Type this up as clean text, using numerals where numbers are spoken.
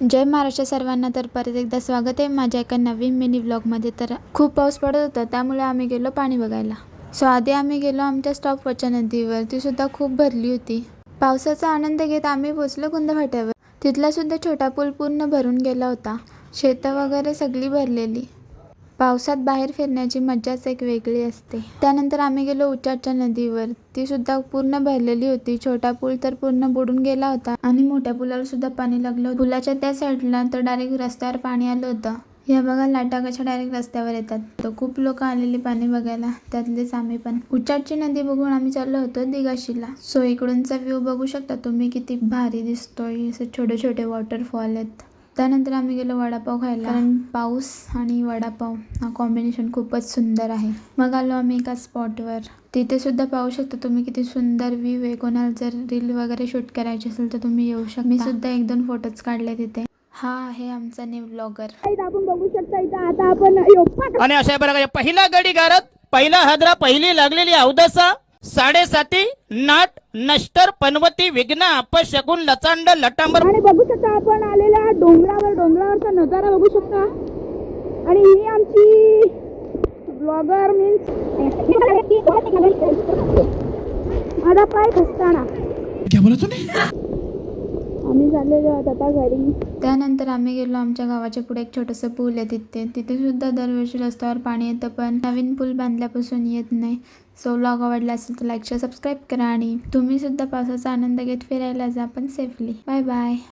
जय महाराष्ट्र सर्वांना. तर परत एकदा स्वागत आहे माझ्या एका नवीन मिनी व्लॉगमध्ये. तर खूप पाऊस पडत होता त्यामुळे आम्ही गेलो पाणी बघायला. आधी आम्ही गेलो आमच्या स्टॉपवरच्या नदीवर. ती सुद्धा खूप भरली होती. पावसाचा आनंद घेत आम्ही पोचलो कुंद फाट्यावर. तिथला सुद्धा छोटा पूल पूर्ण भरून गेला होता. शेतं वगैरे सगळी भरलेली. पावसात बाहेर फिरण्याची मज्जाच एक वेगळी असते. त्यानंतर आम्ही गेलो उचाटच्या नदीवर. ती सुद्धा पूर्ण भरलेली होती. छोटा पूल तर पूर्ण बुडून गेला होता आणि मोठ्या पुलाला सुद्धा पाणी लागलं होतं. पुलाच्या त्या साईडला तर डायरेक्ट रस्त्यावर पाणी आलं होतं. या बघा लाटा कशा डायरेक्ट रस्त्यावर येतात. तर खूप लोक आलेली पाणी बघायला, त्यातलेच आम्ही पण. उचाटची नदी बघून आम्ही चाललो होतो दिघाशीला. इकडूनचा व्ह्यू बघू शकता तुम्ही, किती भारी दिसतोय. असे छोटे छोटे वॉटरफॉल आहेत. त्यानंतर आम्ही गेलो वडापाव खायला, कारण पाऊस आणि वडापाव हा कॉम्बिनेशन खूपच सुंदर आहे. मग आलो आम्ही एका स्पॉटवर. तिथे सुद्धा पाहू शकता तुम्ही किती सुंदर व्ह्यू आहे. कोणाला जर रील वगैरे शूट करायची असेल तर तुम्ही येऊ शकता. मी सुद्धा 1-2 फोटोज काढले तिथे. हा आहे आमचा न्यू ब्लॉगर. आपण बघू शकता इथं आता आपण आणि अशा बघा पहिला गडी गारत, पहिला हादरा, पहिली लागलेली अवदसा, 7.5 नाट नष्टर पनवती विघ्न अपशगुन लचांड लटांबर. आणि बघू शकता आपण आलेल्या डोंगरावरचा नजारा बघू शकता. आणि ही आमची ब्लॉगर मीन्स माझा पाय खसताना आम्ही चाललेलो आता घरी. त्यानंतर आम्ही गेलो आमच्या गावाच्या पुढे एक छोटंसं पूल आहे. तिथे सुद्धा दरवर्षी रस्त्यावर पाणी येतं, पण नवीन पूल बांधल्यापासून येत नाही. व्लॉग आवडला असेल तर लाईक शेअर सबस्क्राईब करा आणि तुम्ही सुद्धा पावसाचा आनंद घेत फिरायला जा, पण सेफली. Bye bye.